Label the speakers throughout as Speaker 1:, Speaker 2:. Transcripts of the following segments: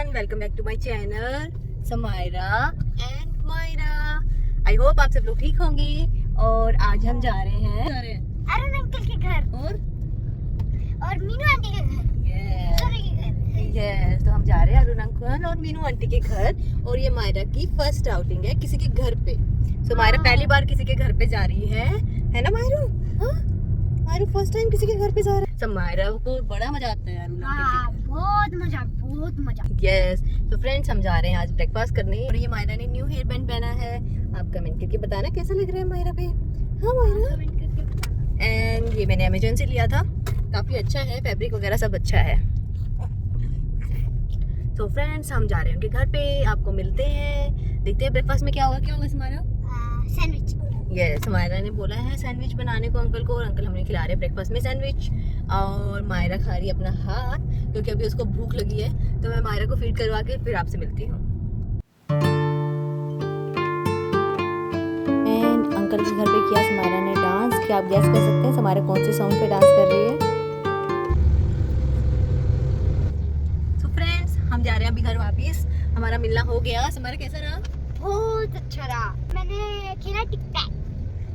Speaker 1: Everyone, welcome back to my channel Samaira and Maira. I hope आप सब लोग ठीक होंगे। और आज हम जा रहे हैं
Speaker 2: अरुण अंकल के घर और मीनू आंटी के घर।
Speaker 1: यस, तो हम जा रहे हैं अरुण अंकल और मीनू आंटी के घर। और ये मायरा की फर्स्ट आउटिंग है किसी के घर पे। सो मायरा पहली बार किसी के घर पे जा रही है ना मायरू? हाँ, मायरू फर्स्ट टाइम किसी के घर पे जा रहा है। तो मायरा को बड़ा मजा आता है अरुण अंकल के।
Speaker 2: बहुत मजा।
Speaker 1: यस, तो फ्रेंड्स हम जा रहे हैं आज ब्रेकफास्ट करने। और ये मायरा ने न्यू हेयर बैंड पहना है। आप कमेंट करके बताना कैसा लग रहा है मायरा पे। हाँ मायरा। एंड ये मैंने अमेजोन से लिया था, काफी अच्छा है, फैब्रिक वगैरह सब अच्छा है। तो फ्रेंड्स हम जा रहे हैं उनके घर पे, आपको मिलते हैं, देखते हैं ब्रेकफास्ट में क्या होगा हमारा।
Speaker 2: सैंडविच।
Speaker 1: यस, मायरा ने बोला है सैंडविच बनाने को अंकल को, और अंकल हमें खिला रहे हैं ब्रेकफास्ट में सैंडविच। और मायरा खा रही है अपना हाथ, क्योंकि अभी उसको भूख लगी है। तो मैं मायरा को फीड करवा के फिर आपसे मिलती हूँ। एंड अंकल के घर पे किया समायरा ने डांस। क्या आप गैस कर सकते हैं समायरा कौन से सॉन्ग पे डांस कर रही है? तो फ्रेंड्स हम जा रहे हैं अभी घर वापिस। हमारा मिलना हो गया। समायरा कैसा रहा?
Speaker 2: बहुत अच्छा रहा। मैंने खेला टिक टैक।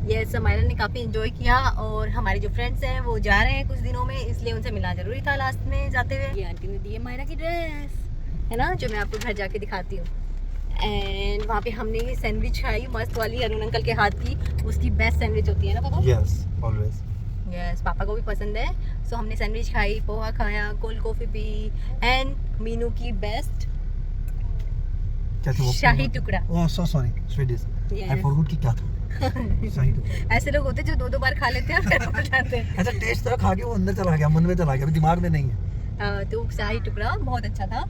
Speaker 1: यस, समायरा ने काफ़ी एंजॉय किया। और हमारे जो फ्रेंड्स हैं वो जा रहे हैं कुछ दिनों में, इसलिए उनसे मिलना जरूरी था लास्ट में जाते हुए। ये आंटी ने दी है मायरा की ड्रेस, है ना, जो मैं आपको घर जाके दिखाती हूँ। एंड वहाँ पे हमने ये सैंडविच खाई मस्त वाली, अरुण अंकल के हाथ की। उसकी बेस्ट सैंडविच होती है ना पापा?
Speaker 3: Yes, always.
Speaker 1: यस, पापा को भी पसंद है। सो हमने सैंडविच खाई, पोहा खाया, कोल्ड कॉफ़ी पी। एंड मीनू की best shahi tukda.
Speaker 3: Oh so sorry, Swedish. I forgot कि क्या था। शाही टुकड़ा।
Speaker 1: ऐसे लोग होते हैं जो दो बार खा लेते हैं और फिर भूल जाते हैं।
Speaker 3: ऐसा टेस्ट तो खा के वो अंदर चला गया, मन में चला गया, अभी दिमाग में नहीं है।
Speaker 1: तो शाही टुकड़ा बहुत अच्छा था।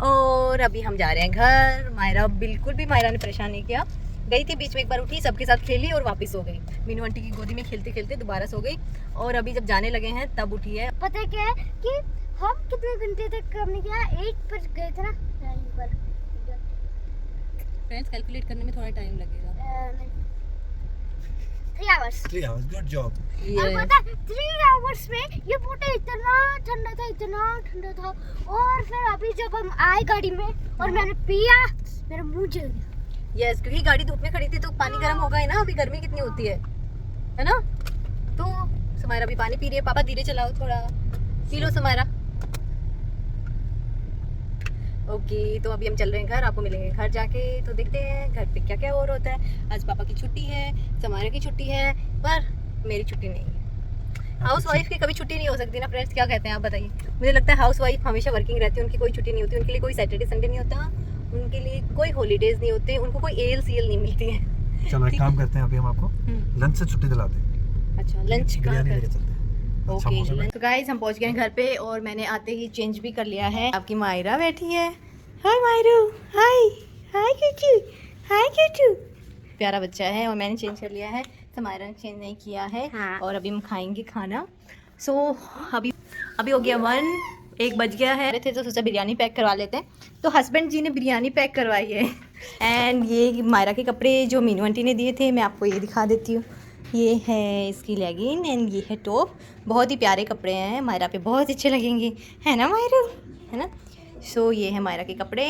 Speaker 1: और अभी हम जा रहे हैं घर। मायरा बिल्कुल भी, मायरा ने परेशान नहीं किया। गई थी बीच में एक बार, उठी, सबके साथ खेली और वापस सो गई। मीनू आंटी की गोदी में खेलते खेलते दोबारा सो गई। और अभी जब जाने लगे हैं तब उठी है।
Speaker 2: पता है क्या है कि हम कितने घंटे तक हमने किया? 8 पर गए थे ना
Speaker 1: फ्रेंड्स, कैलकुलेट करने में थोड़ा टाइम लगेगा।
Speaker 2: 3 आवर्स।
Speaker 3: 3 hours, good job.
Speaker 2: और पता है 3 आवर्स में ये बोतल इतना ठंडा था। और फिर अभी जब हम आए गाड़ी में और मैंने पिया, मेरा मुंह जल गया।
Speaker 1: यस, क्योंकि गाड़ी धूप में खड़ी थी तो पानी गर्म होगा ही ना। अभी गर्मी कितनी होती है ना? तो समायरा भी पानी पी रही है। पापा धीरे चलाओ, थोड़ा पी लो समायरा। ओके, तो अभी हम चल रहे हैं घर, आपको मिलेंगे घर जाके। तो देखते हैं घर पे क्या क्या और होता है। आज पापा की छुट्टी है, समायरा की छुट्टी है, पर मेरी छुट्टी नहीं है। हाउस वाइफ की कभी छुट्टी नहीं हो सकती ना फ्रेंड्स, क्या कहते हैं आप बताइए? मुझे लगता है हाउस वाइफ हमेशा वर्किंग रहती है, उनकी कोई छुट्टी नहीं होती। उनके लिए कोई सैटरडे संडे नहीं होता, उनके लिए कोई हॉलीडेज नहीं होते, उनको कोई एल सीएल नहीं मिलती है।
Speaker 3: चलो एक काम करते हैं, अभी हम आपको लंच से छुट्टी दिलाते हैं।
Speaker 1: अच्छा, लंच कहाँ
Speaker 3: बिरयानी लेके
Speaker 1: पर?
Speaker 3: चलते हैं। अच्छा मौसम है।
Speaker 1: तो गाइस हम पहुंच गए हैं घर पे। और मैंने आते ही चेंज भी कर लिया है। आपकी मायरा बैठी है। हाय मायरू, हाय हाय क्यूटू, हाय क्यूटू। प्यारा बच्चा है। और मैंने चेंज कर लिया है, तो मायरा ने चेंज नहीं किया है।
Speaker 2: हाँ।
Speaker 1: और अभी हम खाएंगे खाना। सो अभी हो गया 1 बज गया है। थे तो सोचा बिरयानी पैक करवा लेते हैं, तो हस्बैंड जी ने बिरयानी पैक करवाई है। एंड ये मायरा के कपड़े जो मीनू आंटी ने दिए थे, मैं आपको ये दिखा देती हूँ। ये है इसकी लेगिन एंड ये है टॉप। बहुत ही प्यारे कपड़े हैं, मायरा पे बहुत अच्छे लगेंगे, है ना मायरू? है ना? सो ये है मायरा के कपड़े।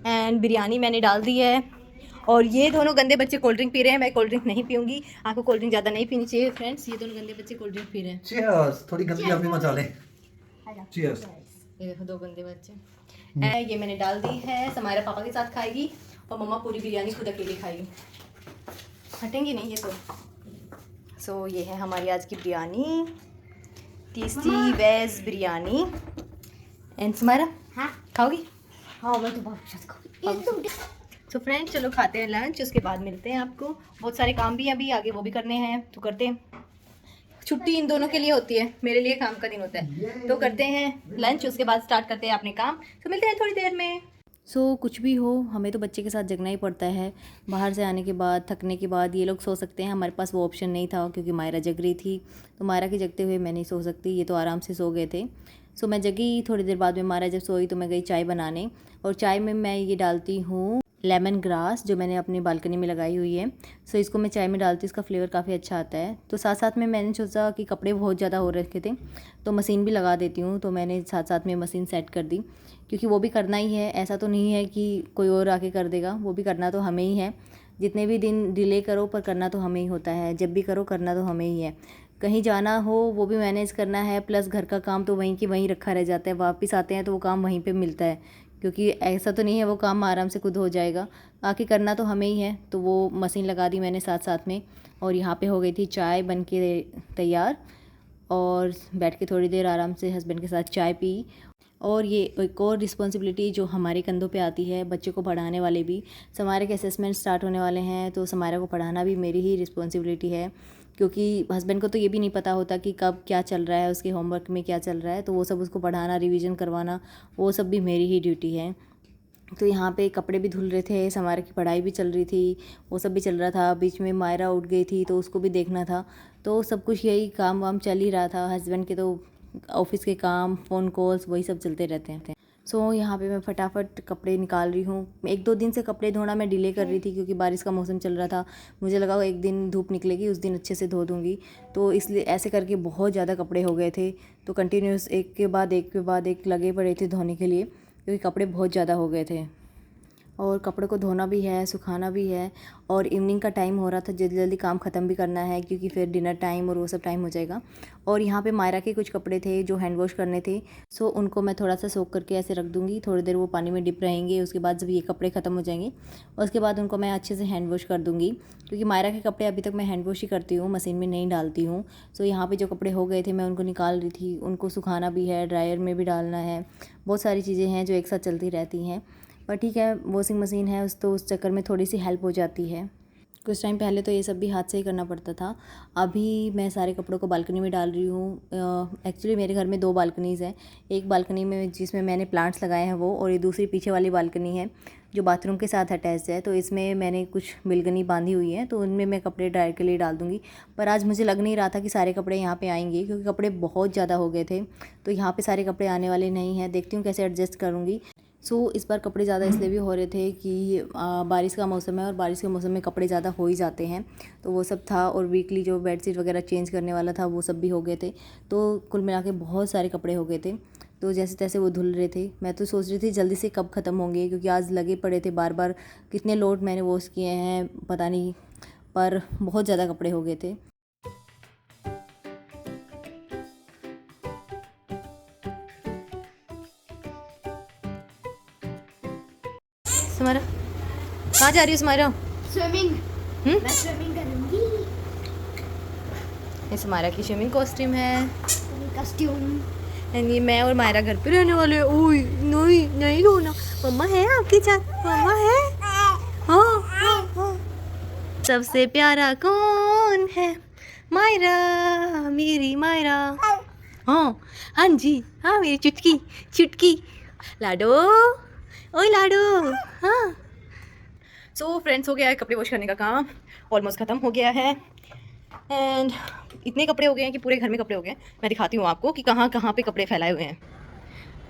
Speaker 1: एंड बिरयानी मैंने डाल दी है। और ये दोनों गंदे बच्चे कोल्ड ड्रिंक पी रहे हैं। मैं कोल्ड ड्रिंक नहीं पीऊँगी, आपको कोल्ड ड्रिंक ज़्यादा नहीं पीनी चाहिए फ्रेंड्स। ये दोनों गंदे बच्चे कोल्ड ड्रिंक पी रहे हैं।
Speaker 3: चीयर्स, थोड़ी गंदी अपनी मचा लें। चीयर्स।
Speaker 1: ये देखो 2 गंदे बच्चे। ये मैंने डाल दी है। समायरा पापा के साथ खाएगी और मम्मा पूरी बिरयानी खुद अकेली खाएगी। हटेंगी नहीं ये तो। सो ये है हमारी आज की biryani, tasty veg biryani. And Samaira
Speaker 2: हाँ
Speaker 1: खाओगी?
Speaker 2: हाँ, मैं तो बहुत अच्छा खाऊंगी।
Speaker 1: तो फ्रेंड्स चलो खाते हैं लंच, उसके बाद मिलते हैं आपको। बहुत सारे काम भी हैं अभी आगे, वो भी करने हैं, तो करते हैं। छुट्टी इन दोनों के लिए होती है, मेरे लिए काम का दिन होता है। तो करते हैं लंच, उसके बाद स्टार्ट करते हैं अपने काम। तो मिलते हैं थोड़ी देर में। कुछ भी हो, हमें तो बच्चे के साथ जगना ही पड़ता है। बाहर से आने के बाद, थकने के बाद ये लोग सो सकते हैं, हमारे पास वो ऑप्शन नहीं था क्योंकि मायरा जग रही थी। तो मायरा के जगते हुए मैं नहीं सो सकती, ये तो आराम से सो गए थे। मैं जगी। थोड़ी देर बाद में मायरा जब सोई तो मैं गई चाय बनाने। और चाय में मैं ये डालती हूँ लेमन ग्रास जो मैंने अपनी बालकनी में लगाई हुई है। सो इसको मैं चाय में डालती हूँ, इसका फ्लेवर काफ़ी अच्छा आता है। तो साथ साथ में मैंने सोचा कि कपड़े बहुत ज़्यादा हो रखे थे तो मशीन भी लगा देती हूँ, तो मैंने साथ साथ में मशीन सेट कर दी, क्योंकि वो भी करना ही है। ऐसा तो नहीं है कि कोई और आके कर देगा, वो भी करना तो हमें ही है। जितने भी दिन डिले करो पर करना तो हमें ही होता है, जब भी करो करना तो हमें ही है। कहीं जाना हो वो भी मैनेज करना है, प्लस घर का काम तो वहीं की वहीं रखा रह जाता है, वापस आते हैं तो वो काम वहीं पे मिलता है, क्योंकि ऐसा तो नहीं है वो काम आराम से खुद हो जाएगा, आके करना तो हमें ही है। तो वो मशीन लगा दी मैंने साथ साथ में, और यहाँ पे हो गई थी चाय बन के तैयार, और बैठ के थोड़ी देर आराम से हस्बैंड के साथ चाय पी। और ये एक और रिस्पॉन्सिबिलिटी जो हमारे कंधों पे आती है, बच्चे को पढ़ाने वाले भी। समारा के असेसमेंट स्टार्ट होने वाले हैं, तो समारा को पढ़ाना भी मेरी ही रिस्पॉन्सिबिलिटी है, क्योंकि हस्बैंड को तो ये भी नहीं पता होता कि कब क्या चल रहा है, उसके होमवर्क में क्या चल रहा है, तो वो सब उसको पढ़ाना, रिवीजन करवाना, वो सब भी मेरी ही ड्यूटी है। तो यहाँ पे कपड़े भी धुल रहे थे, समारा की पढ़ाई भी चल रही थी, वो सब भी चल रहा था। बीच में मायरा उठ गई थी तो उसको भी देखना था, तो सब कुछ यही काम वाम चल ही रहा था। हस्बैंड के तो ऑफिस के काम, फ़ोन कॉल्स, वही सब चलते रहते हैं। सो यहाँ पे मैं फटाफट कपड़े निकाल रही हूँ। 1-2 दिन से कपड़े धोना मैं डिले कर रही थी, क्योंकि बारिश का मौसम चल रहा था। मुझे लगा एक दिन धूप निकलेगी, उस दिन अच्छे से धो दूँगी, तो इसलिए ऐसे करके बहुत ज़्यादा कपड़े हो गए थे। तो कंटिन्यूस एक के बाद एक लगे पड़े थे धोने के लिए, क्योंकि कपड़े बहुत ज़्यादा हो गए थे। और कपड़े को धोना भी है, सुखाना भी है, और इवनिंग का टाइम हो रहा था, जल्दी जल्दी काम ख़त्म भी करना है, क्योंकि फिर डिनर टाइम और वो सब टाइम हो जाएगा। और यहाँ पे मायरा के कुछ कपड़े थे जो हैंड वॉश करने थे, सो उनको मैं थोड़ा सा सोक करके ऐसे रख दूँगी, थोड़ी देर वो पानी में डिप रहेंगे। उसके बाद जब ये कपड़े ख़त्म हो जाएंगे, उसके बाद उनको मैं अच्छे से हैंड वॉश कर दूँगी, क्योंकि मायरा के कपड़े अभी तक मैं हैंड वॉश ही करती हूँ, मशीन में नहीं डालती हूँ। सो यहाँ पर जो कपड़े हो गए थे मैं उनको निकाल रही थी, उनको सुखाना भी है, ड्रायर में भी डालना है, बहुत सारी चीज़ें हैं जो एक साथ चलती रहती हैं। पर ठीक है, वॉशिंग मशीन है उस चक्कर में थोड़ी सी हेल्प हो जाती है। कुछ टाइम पहले तो ये सब भी हाथ से ही करना पड़ता था। अभी मैं सारे कपड़ों को बालकनी में डाल रही हूँ। एक्चुअली मेरे घर में 2 बालकनीज़ हैं, एक बालकनी में जिसमें मैंने प्लांट्स लगाए हैं वो, और ये दूसरी पीछे वाली बालकनी है जो बाथरूम के साथ अटैच है। तो इसमें मैंने कुछ बिलगनी बांधी हुई है, तो उनमें मैं कपड़े ड्रायर के लिए डाल दूँगी। पर आज मुझे लग नहीं रहा था कि सारे कपड़े यहाँ पे आएंगे, क्योंकि कपड़े बहुत ज़्यादा हो गए थे, तो यहाँ पे सारे कपड़े आने वाले नहीं हैं। देखती हूँ कैसे एडजस्ट करूँगी। सो इस बार कपड़े ज़्यादा इसलिए भी हो रहे थे कि बारिश का मौसम है, और बारिश के मौसम में कपड़े ज़्यादा हो ही जाते हैं, तो वो सब था। और वीकली जो बेडशीट वगैरह चेंज करने वाला था वो सब भी हो गए थे, तो कुल मिला के बहुत सारे कपड़े हो गए थे। तो जैसे तैसे वो धुल रहे थे। मैं तो सोच रही थी जल्दी से कब ख़त्म होंगे, क्योंकि आज लगे पड़े थे बार बार। कितने लोड मैंने वॉश किए हैं पता नहीं, पर बहुत ज़्यादा कपड़े हो गए थे। सुमारा कहाँ जा रही हो सुमारा?
Speaker 2: स्विमिंग। मैं स्विमिंग करूंगी।
Speaker 1: ये सुमारा की स्विमिंग कॉस्ट्यूम है,
Speaker 2: कॉस्ट्यूम।
Speaker 1: एंड ये मैं और मायरा घर पे रहने वाले। ओए नहीं नहीं रोना, मम्मा है आपके साथ, मम्मा है। हाँ। सबसे प्यारा कौन है? मायरा, मेरी मायरा। हाँ जी, हाँ मेरी चुटकी लाडो, ओए लाडो। हाँ। सो फ्रेंड्स, हो गया है कपड़े वॉश करने का काम, ऑलमोस्ट ख़त्म हो गया है। एंड इतने कपड़े हो गए हैं कि पूरे घर में कपड़े हो गए हैं। मैं दिखाती हूँ आपको कि कहाँ कहाँ पे कपड़े फैलाए हुए हैं।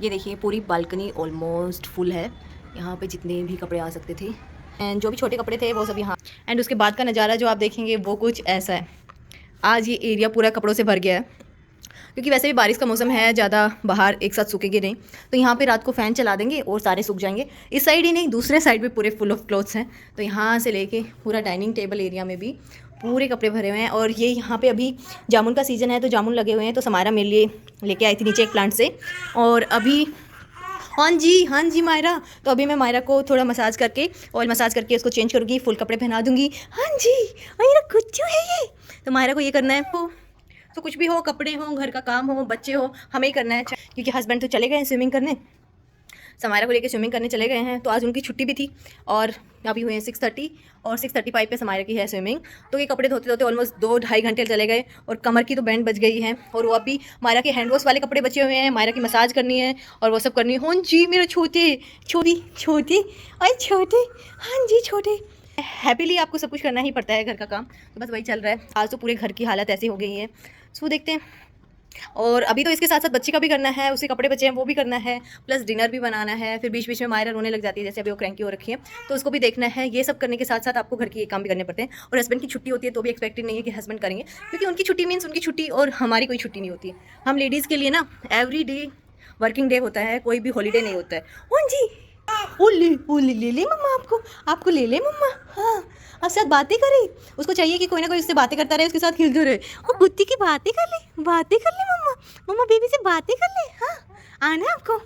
Speaker 1: ये देखिए, पूरी बालकनी ऑलमोस्ट फुल है, यहाँ पे जितने भी कपड़े आ सकते थे, एंड जो भी छोटे कपड़े थे वो सब यहाँ। एंड उसके बाद का नज़ारा जो आप देखेंगे वो कुछ ऐसा है। आज ये एरिया पूरा कपड़ों से भर गया है, क्योंकि वैसे भी बारिश का मौसम है, ज़्यादा बाहर एक साथ सूखेंगे नहीं, तो यहाँ पे रात को फ़ैन चला देंगे और सारे सूख जाएंगे। इस साइड ही नहीं, दूसरे साइड पे पूरे फुल ऑफ क्लोथ्स हैं, तो यहाँ से लेके पूरा डाइनिंग टेबल एरिया में भी पूरे कपड़े भरे हुए हैं। और ये यहाँ पे अभी जामुन का सीज़न है, तो जामुन लगे हुए हैं, तो समारा मेरे लिए लेके आई थी नीचे एक प्लांट से। और अभी हाँ जी मायरा, तो अभी मैं मायरा को थोड़ा मसाज करके, ऑयल मसाज करके उसको चेंज करूँगी, फुल कपड़े पहना दूँगी। हाँ जी, मेरा कुच्चू है ये, तो मायरा को ये करना है। तो कुछ भी हो, कपड़े हो, घर का काम हो, बच्चे हो, हमें ही करना है, क्योंकि हस्बैंड तो चले गए हैं स्विमिंग करने, समारा को लेके स्विमिंग करने चले गए हैं। तो आज उनकी छुट्टी भी थी, और अभी हुए हैं 6:30, और 6:35 पे समारा की है स्विमिंग। तो ये कपड़े धोते धोते ऑलमोस्ट 2-2.5 घंटे चले गए, और कमर की तो बैंड बज गई है। और वो अभी मायरा के हैंड वॉश वाले कपड़े बचे हुए हैं, मायरा की मसाज करनी है और वो सब करनी है। हाँ जी, मेरा छोटे, हाँ जी छोटे। हैप्पीली आपको सब कुछ करना ही पड़ता है घर का काम, तो बस वही चल रहा है। आज तो पूरे घर की हालत ऐसी हो गई है। सो देखते हैं और अभी तो इसके साथ साथ बच्ची का भी करना है, उसके कपड़े बचे हैं वो भी करना है, प्लस डिनर भी बनाना है। फिर बीच बीच में मायरा रोने लग जाती है, जैसे अभी वो क्रैंकी हो रखी है, तो उसको भी देखना है। ये सब करने के साथ साथ आपको घर के ये काम भी करने पड़ते हैं। और हस्बैंड की छुट्टी होती है तो भी एक्सपेक्टेड नहीं है कि हस्बैंड करेंगे, क्योंकि उनकी छुट्टी मीन्स उनकी छुट्टी और हमारी कोई छुट्टी नहीं होती है। हम लेडीज़ के लिए ना एवरी डे वर्किंग डे होता है, कोई भी हॉलीडे नहीं होता है। ओ जी, ओ ले मम्मा, आपको ले ले मम्मा। हाँ, आपके साथ बातें करे, उसको चाहिए कि कोई ना कोई उससे बातें करता रहे, उसके साथ खेलते रहे। वो कुत्ती की बातें कर ले मम्मा बेबी से बातें कर ले। हाँ, आना है आपको।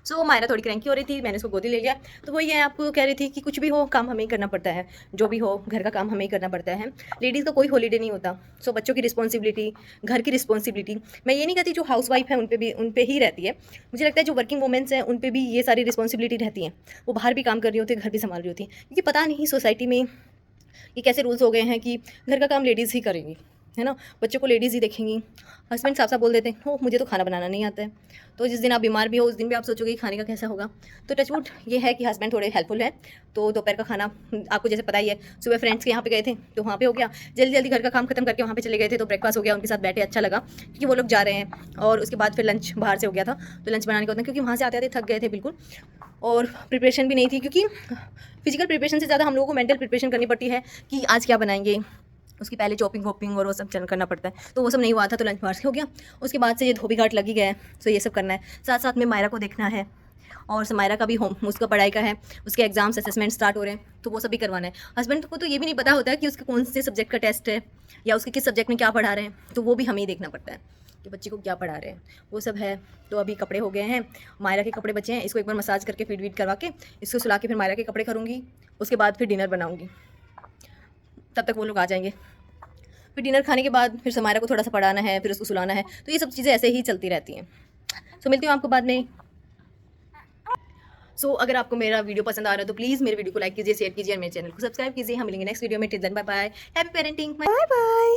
Speaker 1: सो मायरा थोड़ी क्रैंकी हो रही थी, मैंने उसको गोदी ले लिया। तो वही है, आपको कह रही थी कि कुछ भी हो काम हमें ही करना पड़ता है, जो भी हो घर का काम हमें ही करना पड़ता है। लेडीज़ का कोई हॉलीडे नहीं होता। सो बच्चों की रिस्पॉन्सिबिलिटी, घर की रिस्पॉन्सिबिलिटी, मैं ये नहीं कहती जो हाउस वाइफ है उन पे ही रहती है। मुझे लगता है जो वर्किंग वुमेंस हैं उन पे भी ये सारी रिस्पॉन्सिबिलिटी रहती हैं। वो बाहर भी काम कर रही होती है, घर भी संभाल रही होती है, क्योंकि पता नहीं सोसाइटी में ये कैसे रूल्स हो गए हैं कि घर का काम लेडीज़ ही करेंगी, है ना, बच्चों को लेडीज़ ही देखेंगी। हस्बैंड साफ साफ बोल देते हैं, हो मुझे तो खाना बनाना नहीं आता है। तो जिस दिन आप बीमार भी हो उस दिन भी आप सोचोगे कि खाने का कैसा होगा। तो टचवुड ये है कि हस्बैंड थोड़े हेल्पफुल है। तो दोपहर का खाना आपको जैसे पता ही है, सुबह फ्रेंड्स के यहाँ पे गए थे तो वहाँ पे हो गया, जल्दी जल्दी घर का काम खत्म करके वहाँ पे चले गए थे, तो ब्रेकफास्ट हो गया, उनके साथ बैठे अच्छा लगा क्योंकि वो लोग जा रहे हैं। और उसके बाद फिर लंच बाहर से हो गया था, तो लंच बनाने का होता है क्योंकि वहाँ से आते आते थक गए थे बिल्कुल, और प्रिपरेशन भी नहीं थी, क्योंकि फिजिकल प्रिपरेशन से ज़्यादा हम लोगों को मेंटल प्रिपरेशन करनी पड़ती है कि आज क्या बनाएंगे। उसकी पहले चॉपिंग वॉपिंग और वो सब करना पड़ता है, तो वो सब नहीं हुआ था, तो लंच बाहर से हो गया। उसके बाद से ये धोबी घाट लगी गया है, तो ये सब करना है। साथ साथ में मायरा को देखना है, और मायरा का भी होम उसका पढ़ाई का है, उसके एग्जाम्स असेसमेंट स्टार्ट हो रहे हैं, तो वो सब भी करवाना है। हस्बैंड को तो ये भी नहीं पता होता है कि उसके कौन से सब्जेक्ट का टेस्ट है या उसके किस सब्जेक्ट में क्या पढ़ा रहे हैं, तो वो भी हमें ही देखना पड़ता है कि बच्चे को क्या पढ़ा रहे हैं, वो सब है। तो अभी कपड़े हो गए हैं, मायरा के कपड़े बचे हैं, इसको एक बार मसाज करके फीड वीड करवा के इसको सुला के फिर मायरा के कपड़े करूँगी। उसके बाद फिर डिनर बनाऊँगी, तब तक वो लोग आ जाएंगे। फिर डिनर खाने के बाद फिर समायरा को थोड़ा सा पढ़ाना है, फिर उसको सुलाना है, तो ये सब चीज़ें ऐसे ही चलती रहती हैं। सो मिलती हूँ आपको बाद में। सो अगर आपको मेरा वीडियो पसंद आ रहा है तो प्लीज़ मेरे वीडियो को लाइक कीजिए, शेयर कीजिए और मेरे चैनल को सब्सक्राइब कीजिए। हम मिलेंगे नेक्स्ट वीडियो में। Till then bye bye, happy parenting, bye bye.